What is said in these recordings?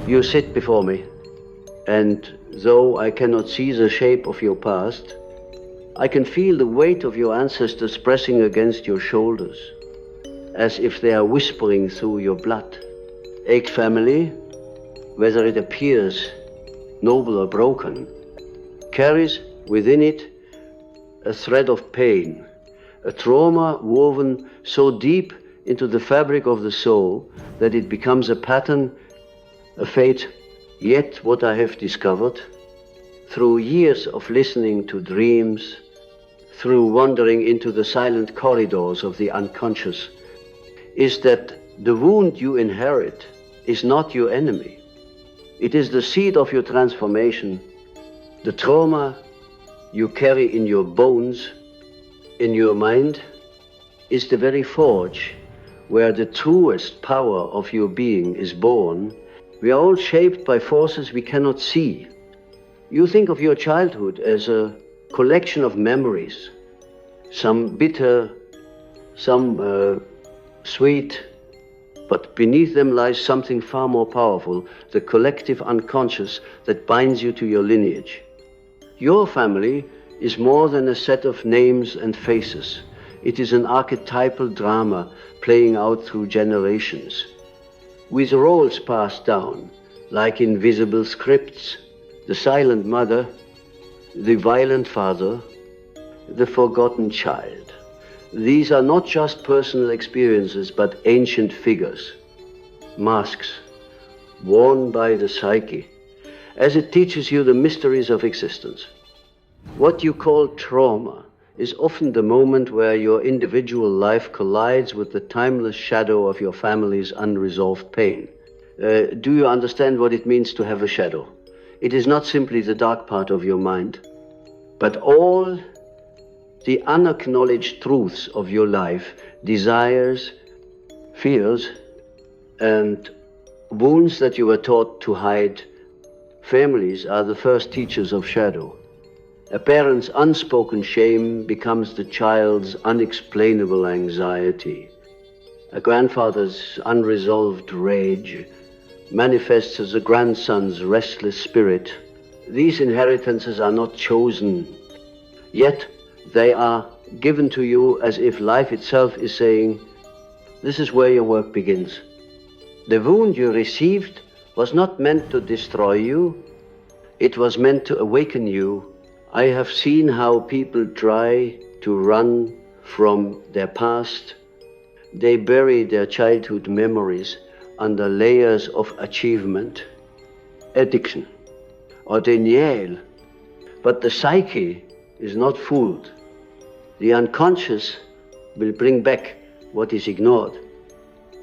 You sit before me, and though I cannot see the shape of your past, I can feel the weight of your ancestors pressing against your shoulders, as if they are whispering through your blood. Each family, whether it appears noble or broken, carries within it a thread of pain, a trauma woven so deep into the fabric of the soul that it becomes a pattern, a fate. Yet what I have discovered, through years of listening to dreams, through wandering into the silent corridors of the unconscious, is that the wound you inherit is not your enemy. It is the seed of your transformation. The trauma you carry in your bones, in your mind, is the very forge where the truest power of your being is born. We are all shaped by forces we cannot see. You think of your childhood as a collection of memories, some bitter, some sweet, but beneath them lies something far more powerful, the collective unconscious that binds you to your lineage. Your family is more than a set of names and faces. It is an archetypal drama playing out through generations, with roles passed down, like invisible scripts, the silent mother, the violent father, the forgotten child. These are not just personal experiences, but ancient figures, masks, worn by the psyche, as it teaches you the mysteries of existence. What you call trauma is often the moment where your individual life collides with the timeless shadow of your family's unresolved pain. Do you understand what it means to have a shadow? It is not simply the dark part of your mind, but all the unacknowledged truths of your life, desires, fears, and wounds that you were taught to hide. Families are the first teachers of shadow. A parent's unspoken shame becomes the child's unexplainable anxiety. A grandfather's unresolved rage manifests as a grandson's restless spirit. These inheritances are not chosen, yet they are given to you as if life itself is saying, this is where your work begins. The wound you received was not meant to destroy you, it was meant to awaken you. I have seen how people try to run from their past. They bury their childhood memories under layers of achievement, addiction, or denial. But the psyche is not fooled. The unconscious will bring back what is ignored,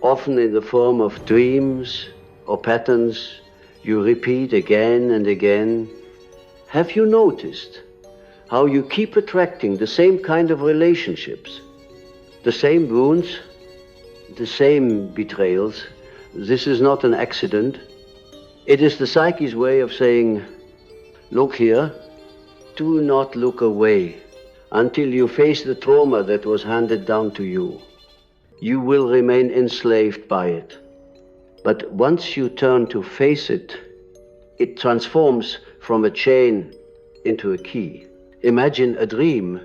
often in the form of dreams or patterns you repeat again and again. Have you noticed how you keep attracting the same kind of relationships, the same wounds, the same betrayals? This is not an accident. It is the psyche's way of saying, look here, do not look away until you face the trauma that was handed down to you. You will remain enslaved by it. But once you turn to face it, it transforms from a chain into a key. Imagine a dream.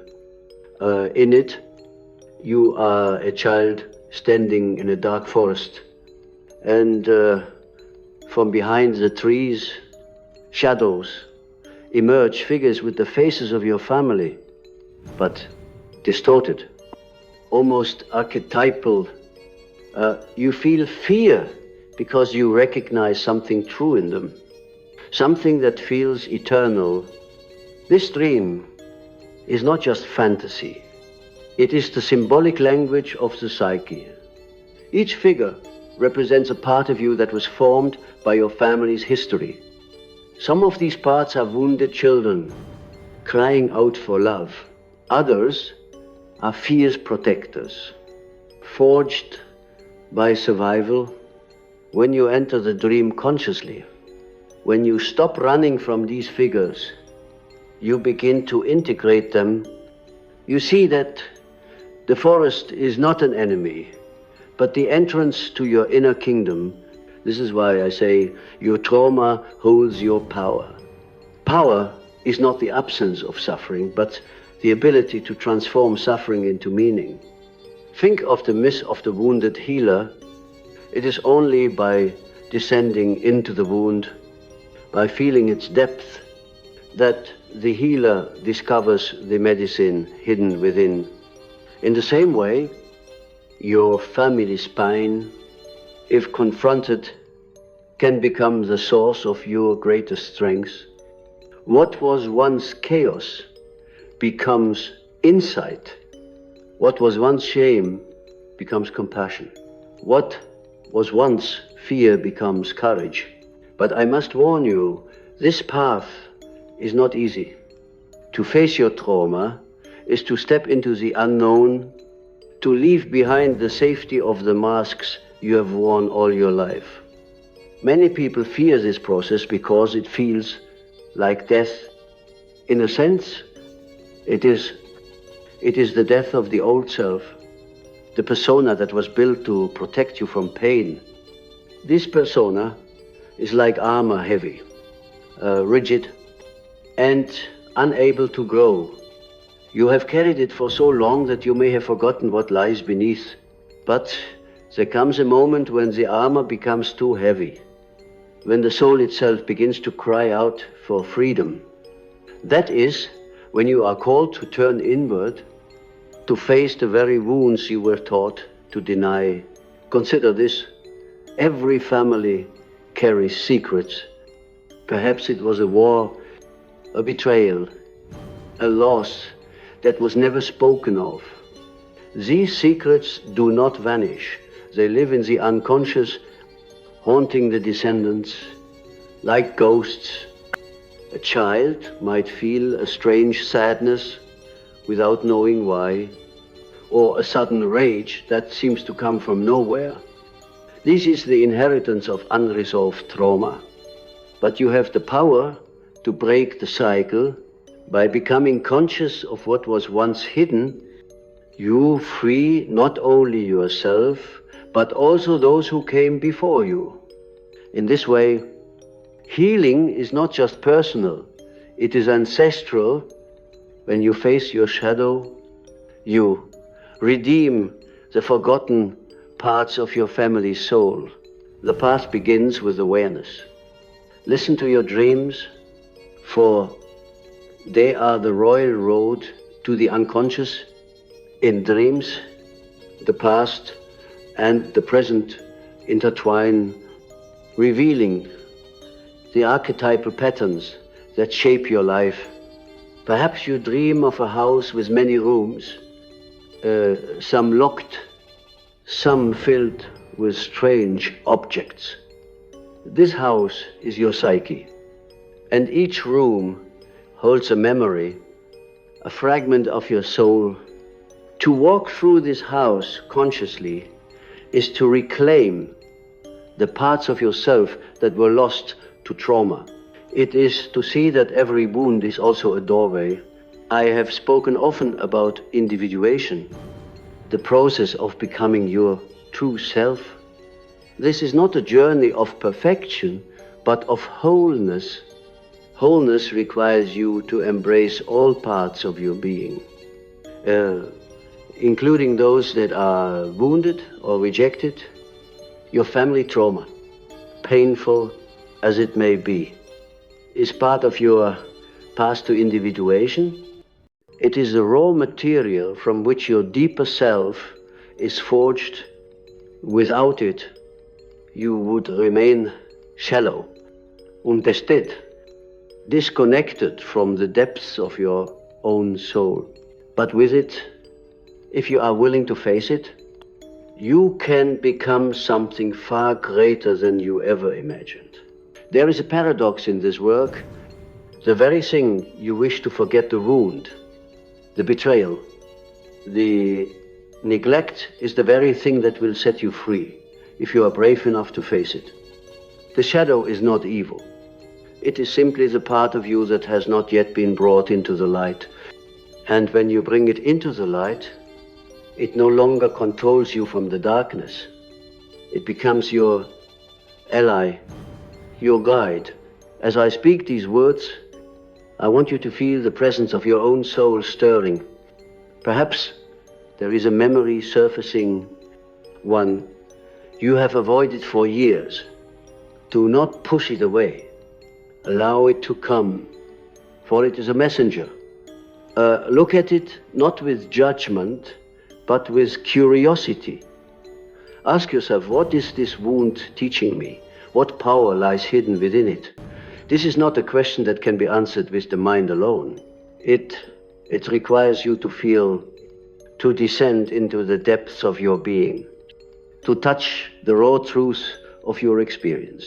In it, you are a child standing in a dark forest, and from behind the trees, shadows emerge, figures with the faces of your family, but distorted, almost archetypal. You feel fear because you recognize something true in them, something that feels eternal. This dream is not just fantasy. It is the symbolic language of the psyche. Each figure represents a part of you that was formed by your family's history. Some of these parts are wounded children, crying out for love. Others are fierce protectors, forged by survival. When you enter the dream consciously, when you stop running from these figures, you begin to integrate them. You see that the forest is not an enemy, but the entrance to your inner kingdom, This is why I say your trauma holds your power. Power is not the absence of suffering, but the ability to transform suffering into meaning. Think of the myth of the wounded healer. It is only by descending into the wound, by feeling its depth, that the healer discovers the medicine hidden within. In the same way, your family spine, if confronted, can become the source of your greatest strength. What was once chaos becomes insight. What was once shame becomes compassion. What was once fear becomes courage. But I must warn you, this path is not easy. To face your trauma is to step into the unknown, to leave behind the safety of the masks you have worn all your life. Many people fear this process because it feels like death. In a sense, it is the death of the old self, the persona that was built to protect you from pain. This persona is like armor, heavy, rigid, and unable to grow. You have carried it for so long that you may have forgotten what lies beneath. But there comes a moment when the armor becomes too heavy, when the soul itself begins to cry out for freedom. That is when you are called to turn inward, to face the very wounds you were taught to deny. Consider this: every family carries secrets. Perhaps it was a war, a betrayal, a loss that was never spoken of. These secrets do not vanish. They live in the unconscious, haunting the descendants like ghosts. A child might feel a strange sadness without knowing why, or a sudden rage that seems to come from nowhere. This is the inheritance of unresolved trauma. But you have the power to break the cycle by becoming conscious of what was once hidden. You free not only yourself, but also those who came before you. In this way, healing is not just personal, it is ancestral. When you face your shadow, you redeem the forgotten parts of your family's soul. The path begins with awareness. Listen to your dreams, for they are the royal road to the unconscious. In dreams, the past and the present intertwine, revealing the archetypal patterns that shape your life. Perhaps you dream of a house with many rooms, some locked, some filled with strange objects. This house is your psyche, and each room holds a memory, a fragment of your soul. To walk through this house consciously is to reclaim the parts of yourself that were lost to trauma. It is to see that every wound is also a doorway. I have spoken often about individuation, the process of becoming your true self. This is not a journey of perfection, but of wholeness. Wholeness requires you to embrace all parts of your being, including those that are wounded or rejected. Your family trauma, painful as it may be, is part of your path to individuation. It is the raw material from which your deeper self is forged. Without it, you would remain shallow, untested, disconnected from the depths of your own soul. But with it, if you are willing to face it, you can become something far greater than you ever imagined. There is a paradox in this work. The very thing you wish to forget, the wound, the betrayal, the neglect, is the very thing that will set you free if you are brave enough to face it. The shadow is not evil. It is simply the part of you that has not yet been brought into the light. And when you bring it into the light, it no longer controls you from the darkness. It becomes your ally, your guide. As I speak these words, I want you to feel the presence of your own soul stirring. Perhaps there is a memory surfacing, one you have avoided for years. Do not push it away. Allow it to come, for it is a messenger. Look at it not with judgment, but with curiosity. Ask yourself, what is this wound teaching me? What power lies hidden within it? This is not a question that can be answered with the mind alone. It requires you to feel, to descend into the depths of your being, to touch the raw truth of your experience.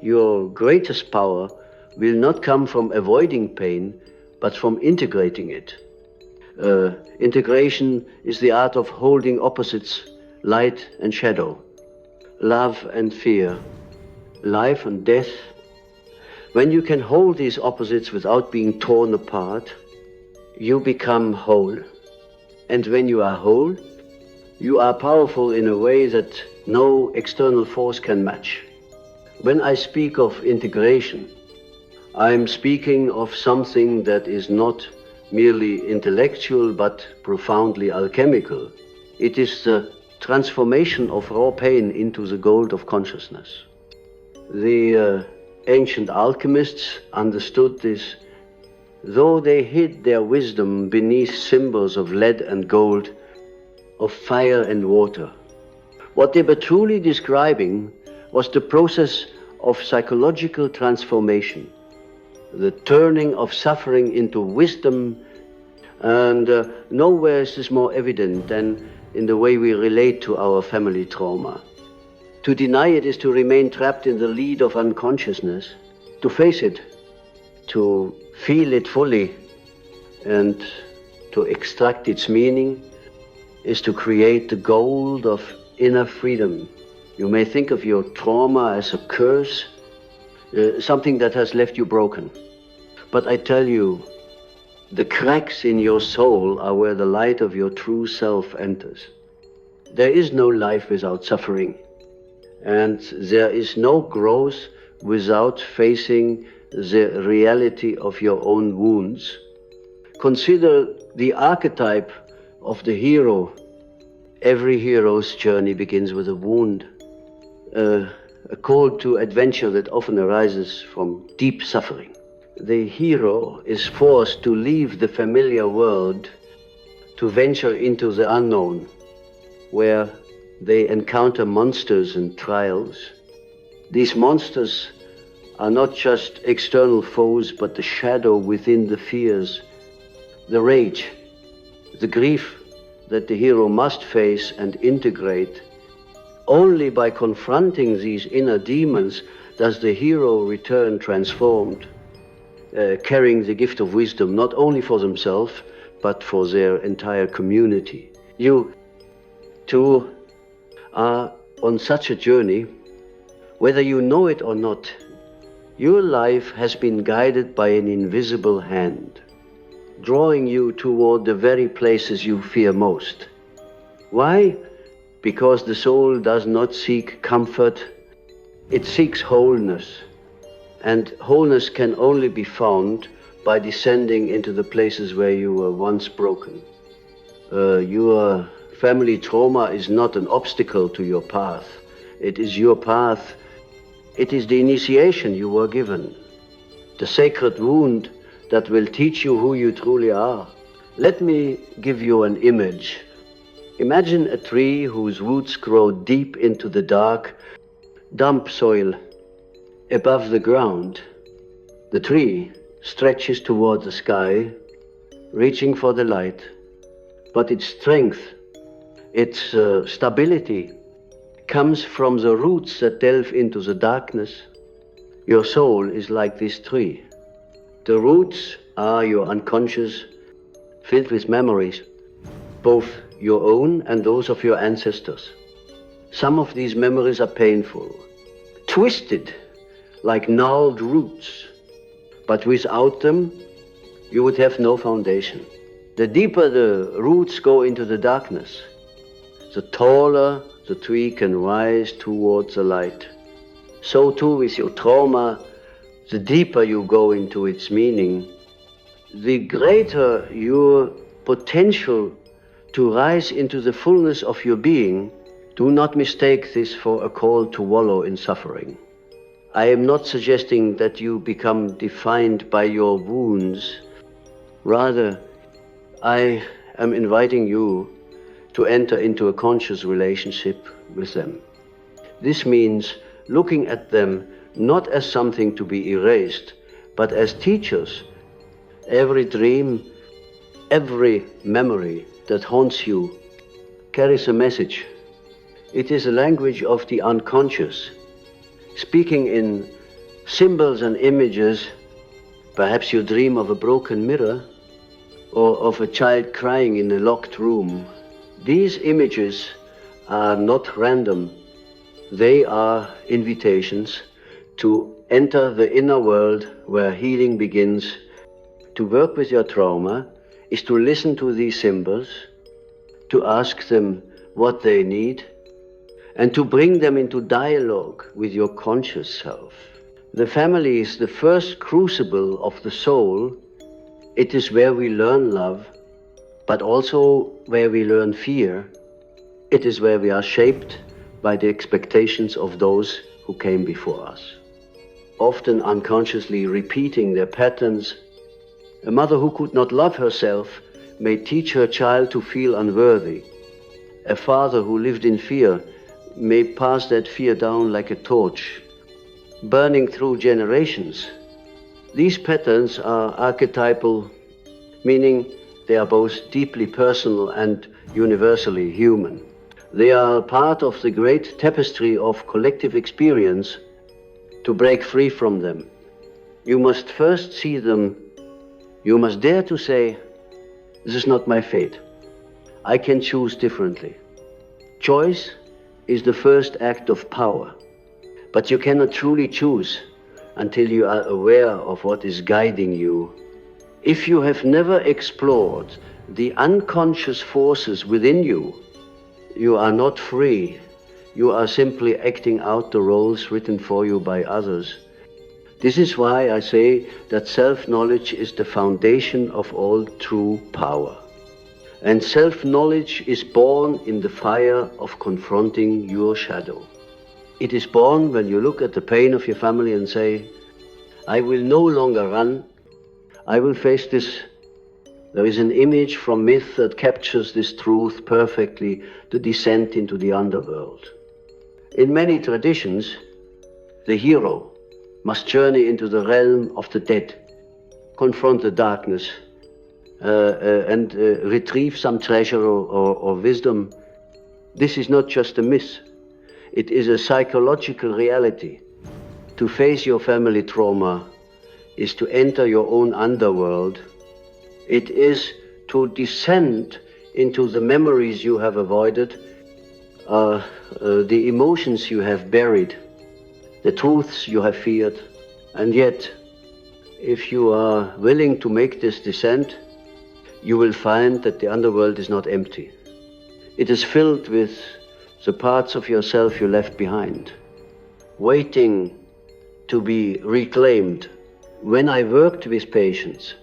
Your greatest power will not come from avoiding pain, but from integrating it. Integration is the art of holding opposites, light and shadow, love and fear, life and death. When you can hold these opposites without being torn apart, you become whole. And when you are whole, you are powerful in a way that no external force can match. When I speak of integration, I'm speaking of something that is not merely intellectual but profoundly alchemical. It is the transformation of raw pain into the gold of consciousness. The ancient alchemists understood this, though they hid their wisdom beneath symbols of lead and gold, of fire and water. What they were truly describing was the process of psychological transformation, the turning of suffering into wisdom, and nowhere is this more evident than in the way we relate to our family trauma. To deny it is to remain trapped in the lead of unconsciousness. To face it, to feel it fully, and to extract its meaning is to create the gold of inner freedom. You may think of your trauma as a curse, something that has left you broken. But I tell you, the cracks in your soul are where the light of your true self enters. There is no life without suffering, and there is no growth without facing the reality of your own wounds. Consider the archetype of the hero. Every hero's journey begins with a wound, a call to adventure that often arises from deep suffering. The hero is forced to leave the familiar world to venture into the unknown, where they encounter monsters and trials. These monsters are not just external foes, but the shadow within the fears, the rage, the grief that the hero must face and integrate. Only by confronting these inner demons does the hero return transformed, carrying the gift of wisdom not only for themselves, but for their entire community. You too are on such a journey. Whether you know it or not, your life has been guided by an invisible hand, drawing you toward the very places you fear most. Why? Because the soul does not seek comfort, it seeks wholeness. And wholeness can only be found by descending into the places where you were once broken. Your family trauma is not an obstacle to your path. It is your path. It is the initiation you were given, the sacred wound that will teach you who you truly are. Let me give you an image. Imagine a tree whose roots grow deep into the dark, damp soil above the ground. The tree stretches toward the sky, reaching for the light, but its strength, its stability comes from the roots that delve into the darkness. Your soul is like this tree. The roots are your unconscious, filled with memories, both your own and those of your ancestors. Some of these memories are painful, twisted like gnarled roots, but without them, you would have no foundation. The deeper the roots go into the darkness, the taller the tree can rise towards the light. So too with your trauma, the deeper you go into its meaning, the greater your potential to rise into the fullness of your being. Do not mistake this for a call to wallow in suffering. I am not suggesting that you become defined by your wounds. Rather, I am inviting you to enter into a conscious relationship with them. This means looking at them not as something to be erased, but as teachers. Every dream, every memory that haunts you carries a message. It is a language of the unconscious, speaking in symbols and images. Perhaps you dream of a broken mirror or of a child crying in a locked room. These images are not random. They are invitations to enter the inner world where healing begins. To work with your trauma is to listen to these symbols, to ask them what they need, and to bring them into dialogue with your conscious self. The family is the first crucible of the soul. It is where we learn love, but also where we learn fear. It is where we are shaped by the expectations of those who came before us, often unconsciously repeating their patterns. A mother who could not love herself may teach her child to feel unworthy. A father who lived in fear may pass that fear down like a torch, burning through generations. These patterns are archetypal, meaning they are both deeply personal and universally human. They are part of the great tapestry of collective experience. To break free from them, you must first see them. You must dare to say, "This is not my fate. I can choose differently." Choice is the first act of power, but you cannot truly choose until you are aware of what is guiding you. If you have never explored the unconscious forces within you, you are not free. You are simply acting out the roles written for you by others. This is why I say that self-knowledge is the foundation of all true power. And self-knowledge is born in the fire of confronting your shadow. It is born when you look at the pain of your family and say, "I will no longer run. I will face this." There is an image from myth that captures this truth perfectly, the descent into the underworld. In many traditions, the hero must journey into the realm of the dead, confront the darkness, and retrieve some treasure or wisdom. This is not just a myth. It is a psychological reality. To face your family trauma is to enter your own underworld. It is to descend into the memories you have avoided, the emotions you have buried, the truths you have feared. And yet, if you are willing to make this descent, you will find that the underworld is not empty. It is filled with the parts of yourself you left behind, waiting to be reclaimed. When I worked with patients,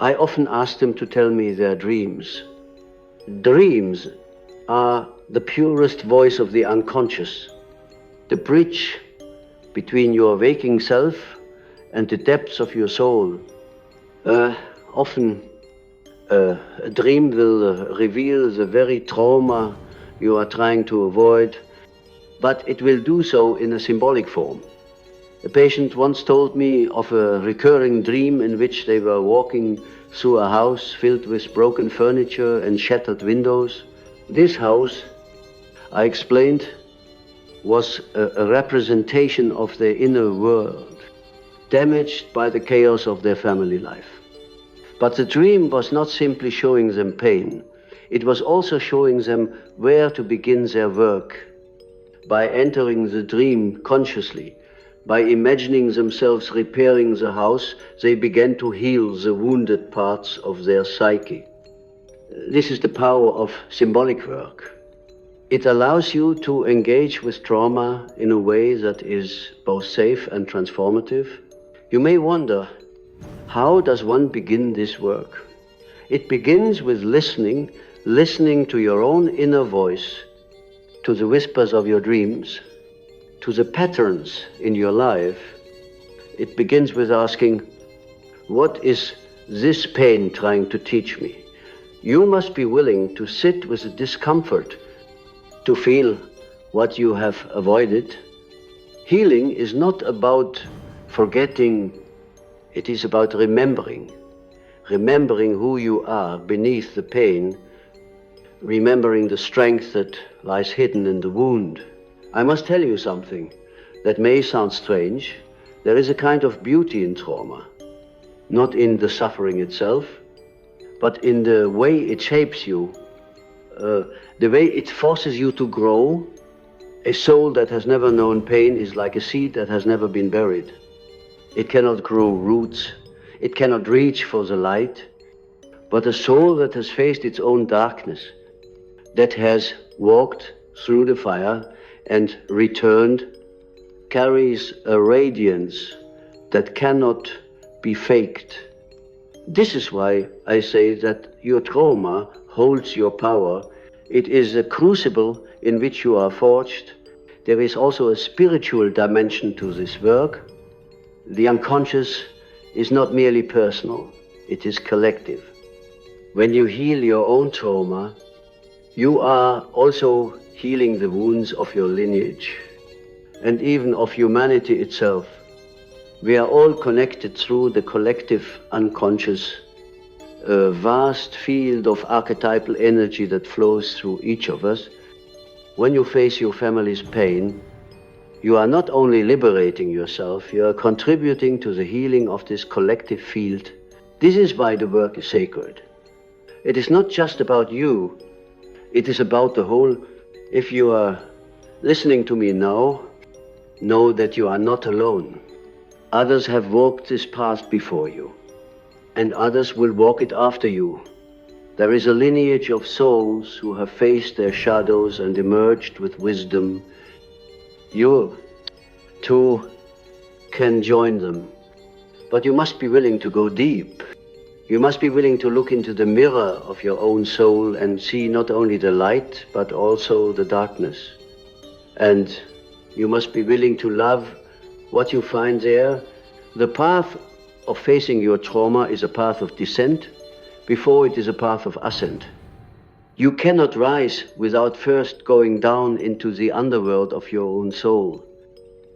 I often asked them to tell me their dreams. Dreams are the purest voice of the unconscious, the bridge between your waking self and the depths of your soul. Often a dream will reveal the very trauma you are trying to avoid, but it will do so in a symbolic form. A patient once told me of a recurring dream in which they were walking through a house filled with broken furniture and shattered windows. This house, I explained, was a representation of their inner world, damaged by the chaos of their family life. But the dream was not simply showing them pain. It was also showing them where to begin their work. By entering the dream consciously, by imagining themselves repairing the house, they began to heal the wounded parts of their psyche. This is the power of symbolic work. It allows you to engage with trauma in a way that is both safe and transformative. You may wonder, how does one begin this work? It begins with listening to your own inner voice, to the whispers of your dreams, to the patterns in your life. It begins with asking, what is this pain trying to teach me? You must be willing to sit with the discomfort, to feel what you have avoided. Healing is not about forgetting, it is about remembering who you are beneath the pain, remembering the strength that lies hidden in the wound. I must tell you something that may sound strange. There is a kind of beauty in trauma, not in the suffering itself, but in the way it shapes you, the way it forces you to grow. A soul that has never known pain is like a seed that has never been buried. It cannot grow roots, it cannot reach for the light, but a soul that has faced its own darkness, that has walked through the fire and returned, carries a radiance that cannot be faked. This is why I say that your trauma holds your power. It is a crucible in which you are forged. There is also a spiritual dimension to this work. The unconscious is not merely personal, it is collective. When you heal your own trauma, you are also healing the wounds of your lineage and even of humanity itself. We are all connected through the collective unconscious, a vast field of archetypal energy that flows through each of us. When you face your family's pain, you are not only liberating yourself, you are contributing to the healing of this collective field. This is why the work is sacred. It is not just about you, it is about the whole. If you are listening to me now, know that you are not alone. Others have walked this path before you, and others will walk it after you. There is a lineage of souls who have faced their shadows and emerged with wisdom. You, too, can join them, but you must be willing to go deep. You must be willing to look into the mirror of your own soul and see not only the light, but also the darkness. And you must be willing to love what you find there. The path of facing your trauma is a path of descent before it is a path of ascent. You cannot rise without first going down into the underworld of your own soul,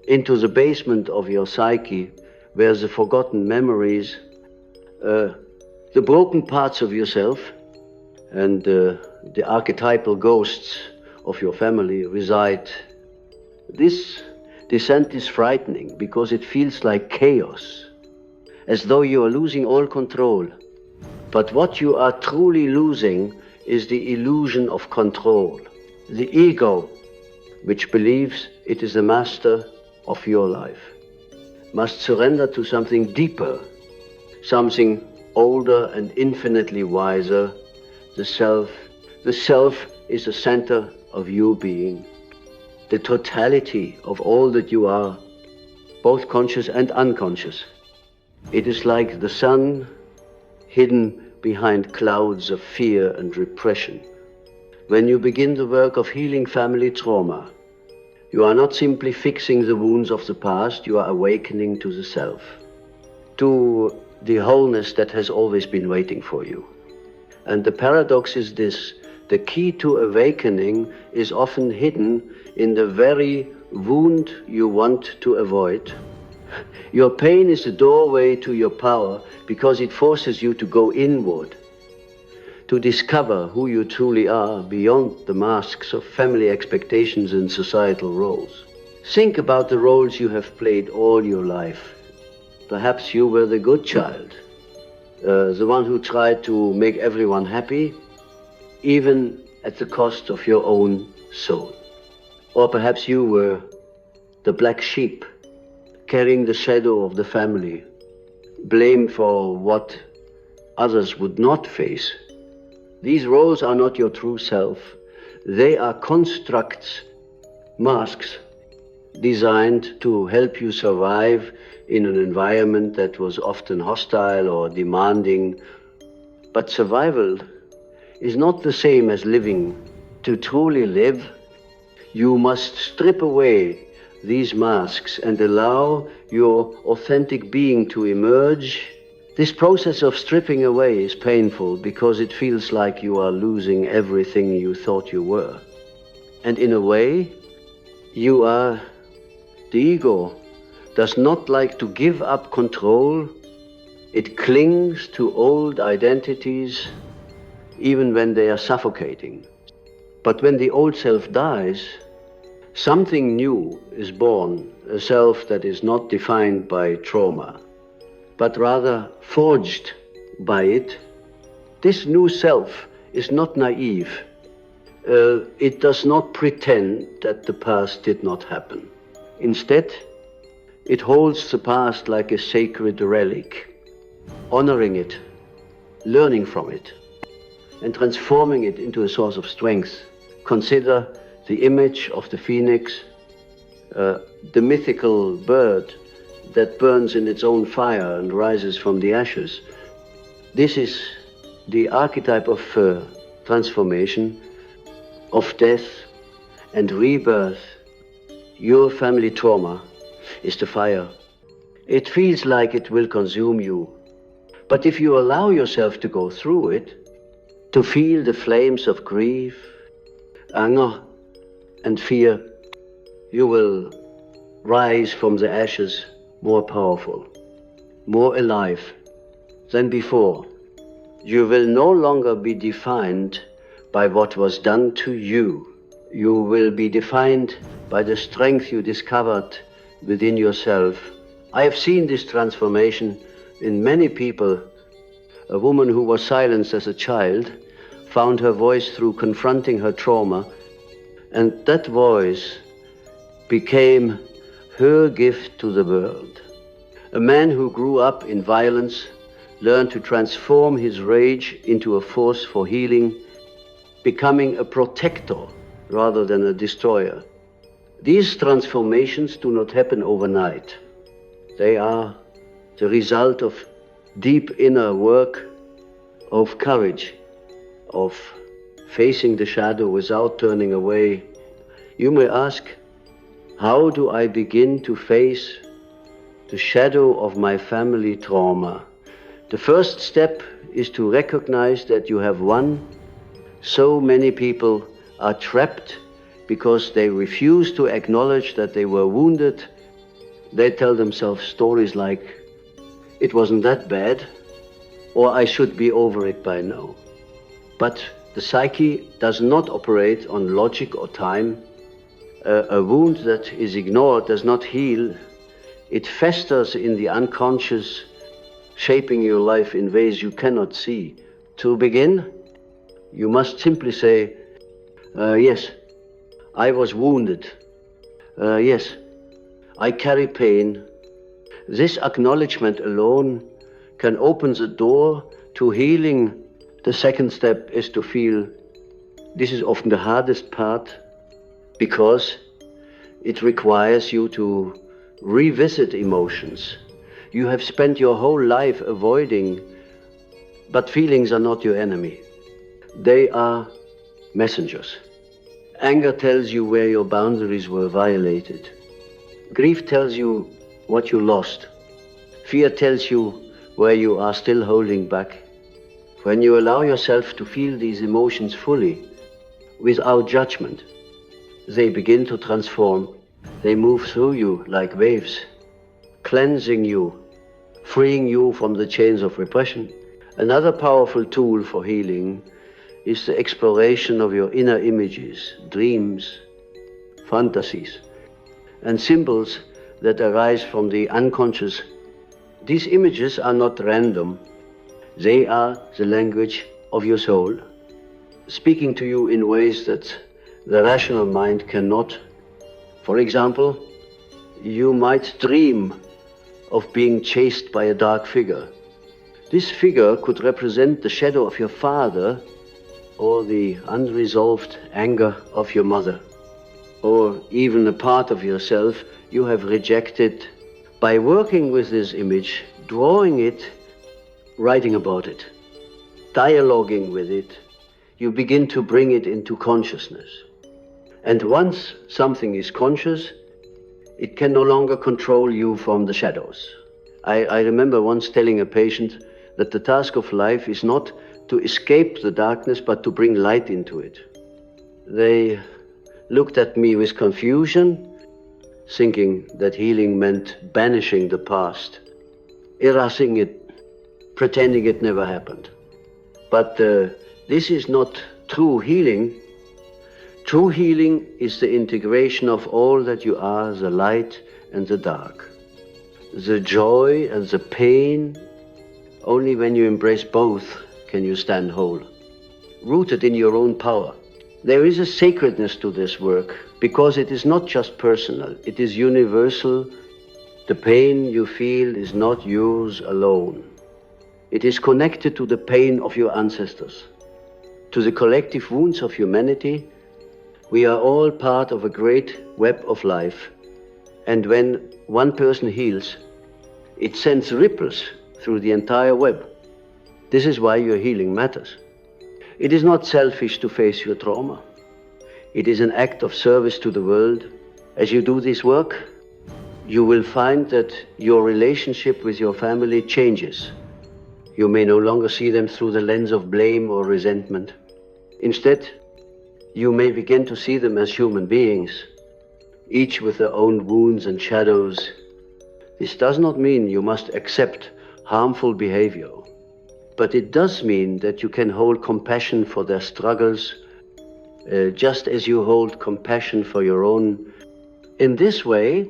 into the basement of your psyche, where the forgotten memories, the broken parts of yourself and the archetypal ghosts of your family reside. This descent is frightening because it feels like chaos, as though you are losing all control. But what you are truly losing is the illusion of control. The ego, which believes it is the master of your life, must surrender to something deeper, something older and infinitely wiser, the self. The self is the center of your being, the totality of all that you are, both conscious and unconscious. It is like the sun hidden behind clouds of fear and repression. When you begin the work of healing family trauma, you are not simply fixing the wounds of the past, you are awakening to the self, to the wholeness that has always been waiting for you. And the paradox is this: the key to awakening is often hidden in the very wound you want to avoid. Your pain is the doorway to your power because it forces you to go inward, to discover who you truly are beyond the masks of family expectations and societal roles. Think about the roles you have played all your life. Perhaps you were the good child, the one who tried to make everyone happy, even at the cost of your own soul. Or perhaps you were the black sheep, carrying the shadow of the family, blamed for what others would not face. These roles are not your true self. They are constructs, masks, designed to help you survive in an environment that was often hostile or demanding. But survival is not the same as living. To truly live, you must strip away these masks and allow your authentic being to emerge. This process of stripping away is painful because it feels like you are losing everything you thought you were. And in a way, you are. The ego does not like to give up control. It clings to old identities even when they are suffocating. But when the old self dies, something new is born, a self that is not defined by trauma, but rather forged by it. This new self is not naive. It does not pretend that the past did not happen. Instead, it holds the past like a sacred relic, honoring it, learning from it, and transforming it into a source of strength. Consider the image of the phoenix, the mythical bird that burns in its own fire and rises from the ashes. This is the archetype of transformation, of death and rebirth. Your family trauma is the fire. It feels like it will consume you. But if you allow yourself to go through it, to feel the flames of grief, anger, and fear, you will rise from the ashes more powerful, more alive than before. You will no longer be defined by what was done to you. You will be defined by the strength you discovered within yourself. I have seen this transformation in many people. A woman who was silenced as a child found her voice through confronting her trauma, and that voice became her gift to the world. A man who grew up in violence learned to transform his rage into a force for healing, becoming a protector rather than a destroyer. These transformations do not happen overnight. They are the result of deep inner work, of courage, of facing the shadow without turning away. You may ask, how do I begin to face the shadow of my family trauma? The first step is to recognize that you have won. So many people are trapped because they refuse to acknowledge that they were wounded. They tell themselves stories like, it wasn't that bad, or I should be over it by now. But the psyche does not operate on logic or time. A wound that is ignored does not heal. It festers in the unconscious, shaping your life in ways you cannot see. To begin, you must simply say, yes, I was wounded. Yes, I carry pain. This acknowledgement alone can open the door to healing. The second step is to feel. This is often the hardest part because it requires you to revisit emotions you have spent your whole life avoiding, but feelings are not your enemy. They are messengers. Anger tells you where your boundaries were violated. Grief tells you what you lost. Fear tells you where you are still holding back. When you allow yourself to feel these emotions fully, without judgment, they begin to transform. They move through you like waves, cleansing you, freeing you from the chains of repression. Another powerful tool for healing is the exploration of your inner images, dreams, fantasies, and symbols that arise from the unconscious. These images are not random. They are the language of your soul, speaking to you in ways that the rational mind cannot. For example, you might dream of being chased by a dark figure. This figure could represent the shadow of your father or the unresolved anger of your mother, or even a part of yourself you have rejected. By working with this image, drawing it, writing about it, dialoguing with it, you begin to bring it into consciousness. And once something is conscious, it can no longer control you from the shadows. I remember once telling a patient that the task of life is not to escape the darkness, but to bring light into it. They looked at me with confusion, thinking that healing meant banishing the past, erasing it, pretending it never happened. But this is not true healing. True healing is the integration of all that you are, the light and the dark, the joy and the pain. Only when you embrace both can you stand whole, rooted in your own power. There is a sacredness to this work, because it is not just personal, it is universal. The pain you feel is not yours alone. It is connected to the pain of your ancestors, to the collective wounds of humanity. We are all part of a great web of life, and when one person heals, it sends ripples through the entire web. This is why your healing matters. It is not selfish to face your trauma. It is an act of service to the world. As you do this work, you will find that your relationship with your family changes. You may no longer see them through the lens of blame or resentment. Instead, you may begin to see them as human beings, each with their own wounds and shadows. This does not mean you must accept harmful behavior, but it does mean that you can hold compassion for their struggles, just as you hold compassion for your own. In this way,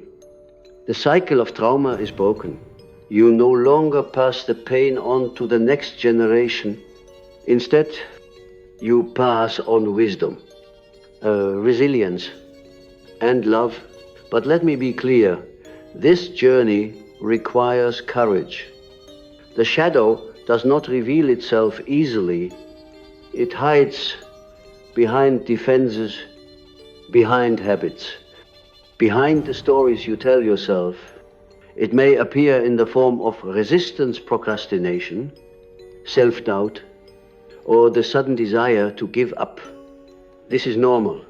the cycle of trauma is broken. You no longer pass the pain on to the next generation. Instead, you pass on wisdom, resilience, and love. But let me be clear, this journey requires courage. The shadow does not reveal itself easily. It hides behind defenses, behind habits, behind the stories you tell yourself. It may appear in the form of resistance, procrastination, self-doubt, or the sudden desire to give up. This is normal.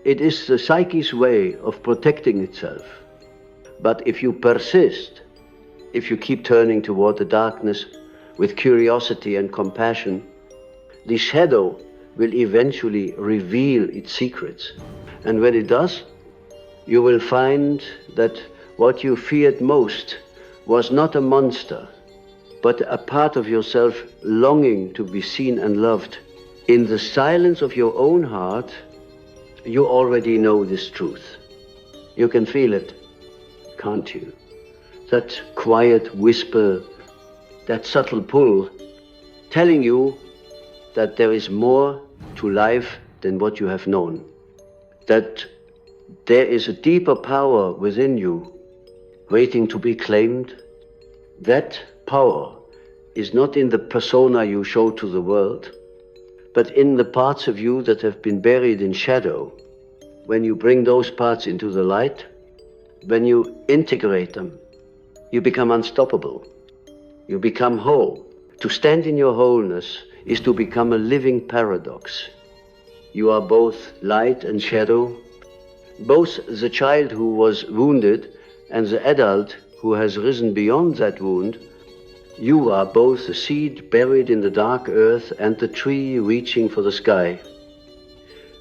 It is the psyche's way of protecting itself. But if you persist, if you keep turning toward the darkness with curiosity and compassion, the shadow will eventually reveal its secrets. And when it does, you will find that what you feared most was not a monster, but a part of yourself longing to be seen and loved. In the silence of your own heart, you already know this truth. You can feel it, can't you? That quiet whisper, that subtle pull, telling you that there is more to life than what you have known. That there is a deeper power within you, waiting to be claimed. That power is not in the persona you show to the world, but in the parts of you that have been buried in shadow. When you bring those parts into the light, when you integrate them, you become unstoppable. You become whole. To stand in your wholeness is to become a living paradox. You are both light and shadow, both the child who was wounded and the adult who has risen beyond that wound. You are both the seed buried in the dark earth and the tree reaching for the sky.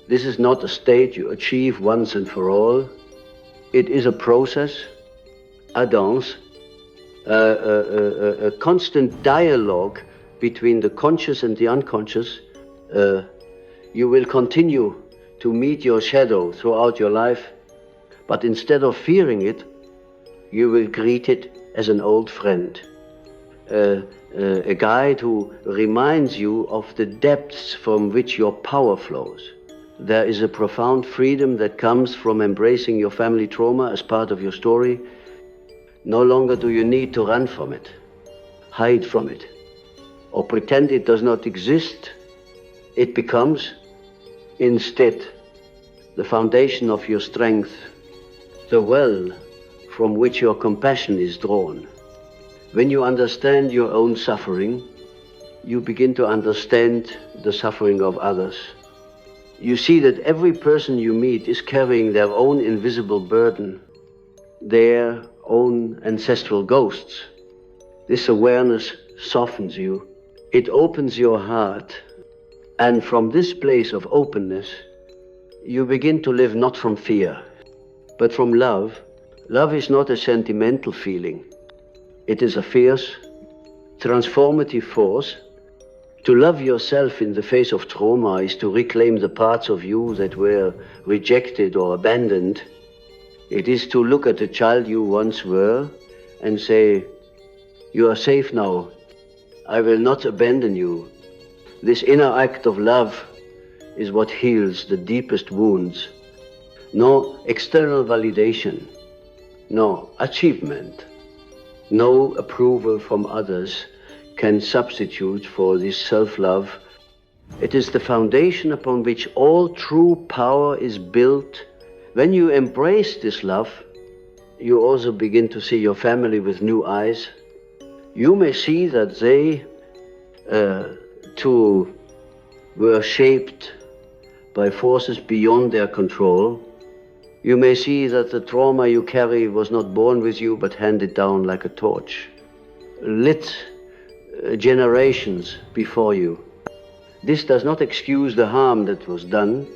This is not a state you achieve once and for all. It is a process, a dance, a constant dialogue between the conscious and the unconscious. You will continue to meet your shadow throughout your life, but instead of fearing it, you will greet it as an old friend, a guide who reminds you of the depths from which your power flows. There is a profound freedom that comes from embracing your family trauma as part of your story. No longer do you need to run from it, hide from it, or pretend it does not exist. It becomes, instead, the foundation of your strength, the well from which your compassion is drawn. When you understand your own suffering, you begin to understand the suffering of others. You see that every person you meet is carrying their own invisible burden, their own ancestral ghosts. This awareness softens you. It opens your heart. And from this place of openness, you begin to live not from fear, but from love. Love is not a sentimental feeling. It is a fierce, transformative force. To love yourself in the face of trauma is to reclaim the parts of you that were rejected or abandoned. It is to look at the child you once were and say, "You are safe now. I will not abandon you." This inner act of love is what heals the deepest wounds. No external validation, no achievement, no approval from others can substitute for this self-love. It is the foundation upon which all true power is built. When you embrace this love, you also begin to see your family with new eyes. You may see that they too were shaped by forces beyond their control. You may see that the trauma you carry was not born with you, but handed down like a torch, lit generations before you. This does not excuse the harm that was done,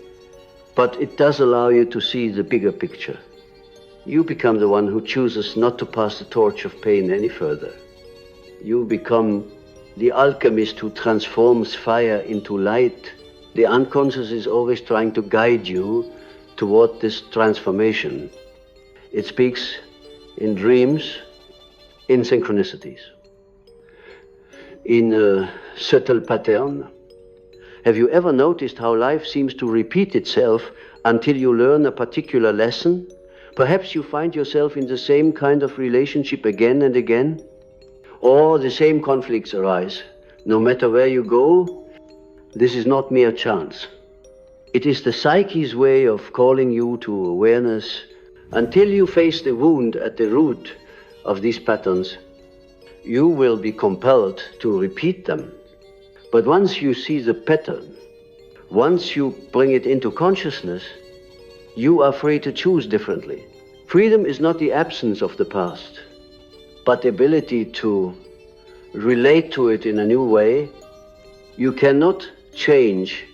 but it does allow you to see the bigger picture. You become the one who chooses not to pass the torch of pain any further. You become the alchemist who transforms fire into light. The unconscious is always trying to guide you toward this transformation. It speaks in dreams, in synchronicities, in a subtle pattern. Have you ever noticed how life seems to repeat itself until you learn a particular lesson? Perhaps you find yourself in the same kind of relationship again and again, or the same conflicts arise. No matter where you go, this is not mere chance. It is the psyche's way of calling you to awareness. Until you face the wound at the root of these patterns, you will be compelled to repeat them. But once you see the pattern, once you bring it into consciousness, you are free to choose differently. Freedom is not the absence of the past, but the ability to relate to it in a new way. You cannot change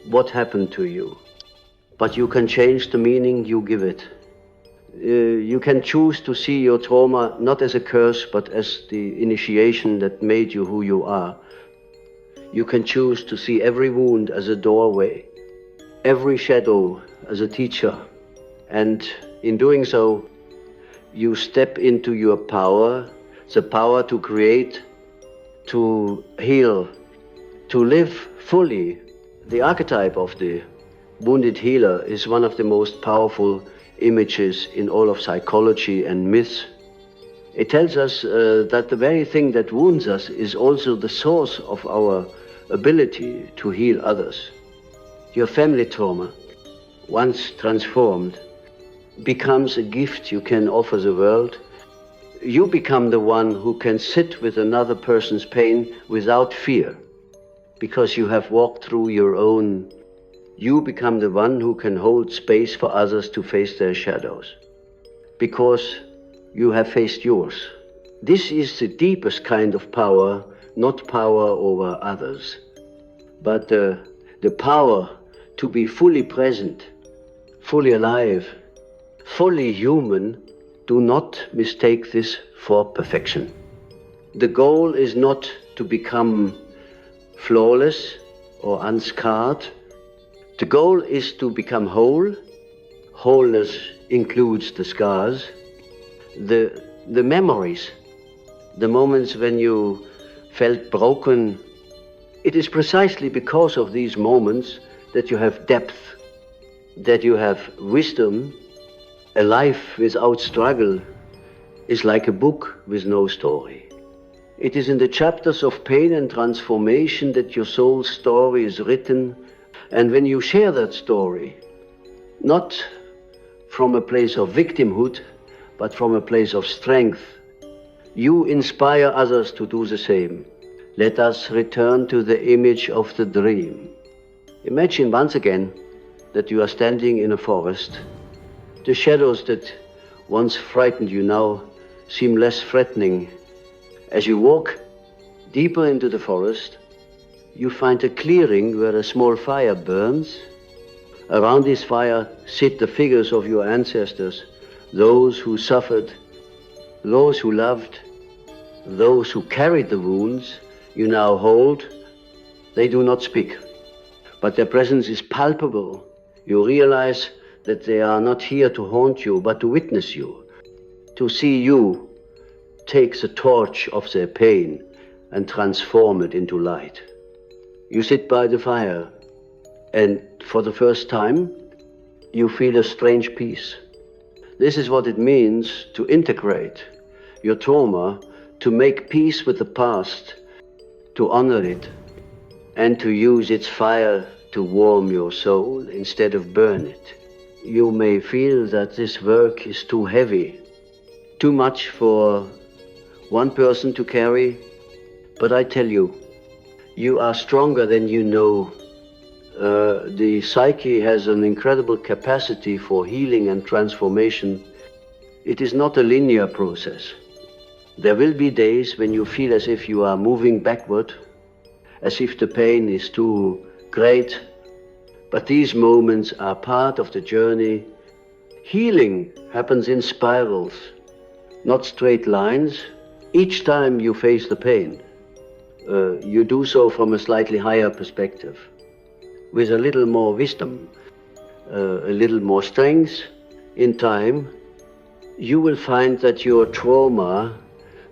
what happened to you, but you can change the meaning you give it. You can choose to see your trauma not as a curse, but as the initiation that made you who you are. You can choose to see every wound as a doorway, every shadow as a teacher. And in doing so, you step into your power, the power to create, to heal, to live fully. The archetype of the wounded healer is one of the most powerful images in all of psychology and myths. It tells us that the very thing that wounds us is also the source of our ability to heal others. Your family trauma, once transformed, becomes a gift you can offer the world. You become the one who can sit with another person's pain without fear, because you have walked through your own. You become the one who can hold space for others to face their shadows, because you have faced yours. This is the deepest kind of power, not power over others, but the power to be fully present, fully alive, fully human. Do not mistake this for perfection. The goal is not to become flawless or unscarred. The goal is to become whole. Wholeness includes the scars, the memories, the moments when you felt broken. It is precisely because of these moments that you have depth, that you have wisdom. A life without struggle is like a book with no story. It is in the chapters of pain and transformation that your soul's story is written. And when you share that story, not from a place of victimhood, but from a place of strength, you inspire others to do the same. Let us return to the image of the dream. Imagine once again that you are standing in a forest. The shadows that once frightened you now seem less threatening. As you walk deeper into the forest, you find a clearing where a small fire burns. Around this fire sit the figures of your ancestors, those who suffered, those who loved, those who carried the wounds you now hold. They do not speak, but their presence is palpable. You realize that they are not here to haunt you, but to witness you, to see you take the torch of their pain and transform it into light. You sit by the fire, and for the first time, you feel a strange peace. This is what it means to integrate your trauma, to make peace with the past, to honor it, and to use its fire to warm your soul instead of burn it. You may feel that this work is too heavy, too much for one person to carry, but I tell you, you are stronger than you know. The psyche has an incredible capacity for healing and transformation. It is not a linear process. There will be days when you feel as if you are moving backward, as if the pain is too great, but these moments are part of the journey. Healing happens in spirals, not straight lines. Each time you face the pain, you do so from a slightly higher perspective, with a little more wisdom, a little more strength. In time, you will find that your trauma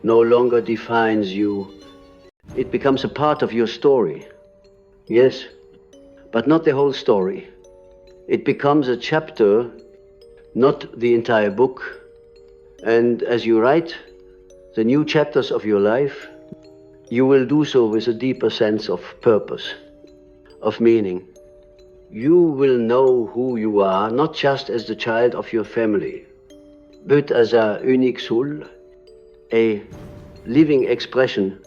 no longer defines you. It becomes a part of your story. Yes, but not the whole story. It becomes a chapter, not the entire book. And as you write the new chapters of your life, you will do so with a deeper sense of purpose, of meaning. You will know who you are, not just as the child of your family, but as a unique soul, a living expression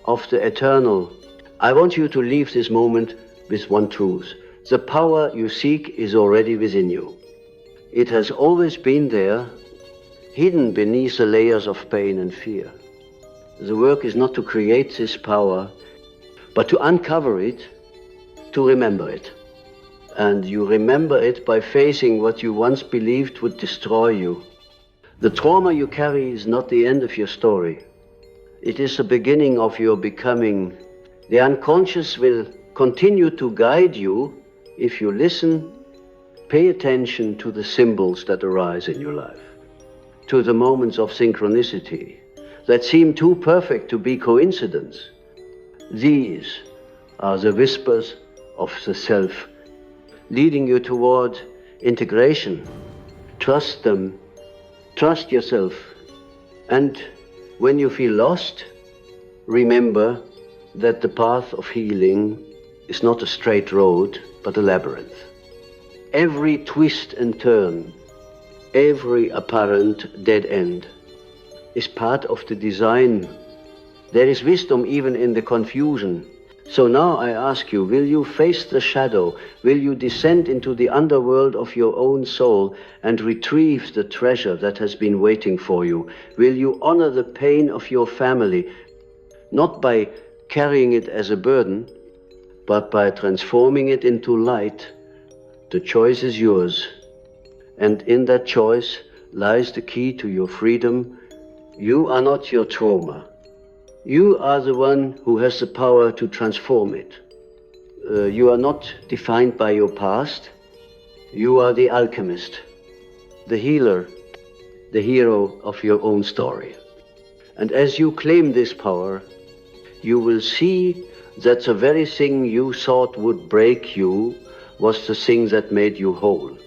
of the eternal. I want you to leave this moment with one truth. The power you seek is already within you. It has always been there, hidden beneath the layers of pain and fear. The work is not to create this power, but to uncover it, to remember it. And you remember it by facing what you once believed would destroy you. The trauma you carry is not the end of your story. It is the beginning of your becoming. The unconscious will continue to guide you if you listen, pay attention to the symbols that arise in your life, to the moments of synchronicity that seem too perfect to be coincidence. These are the whispers of the self, leading you toward integration. Trust them, trust yourself, and when you feel lost, remember that the path of healing is not a straight road, but a labyrinth. Every twist and turn, every apparent dead end is part of the design. There is wisdom even in the confusion. So now I ask you, will you face the shadow? Will you descend into the underworld of your own soul and retrieve the treasure that has been waiting for you? Will you honor the pain of your family, not by carrying it as a burden, but by transforming it into light? The choice is yours. And in that choice lies the key to your freedom. You are not your trauma. You are the one who has the power to transform it. You are not defined by your past. You are the alchemist, the healer, the hero of your own story. And as you claim this power, you will see that the very thing you thought would break you was the thing that made you whole.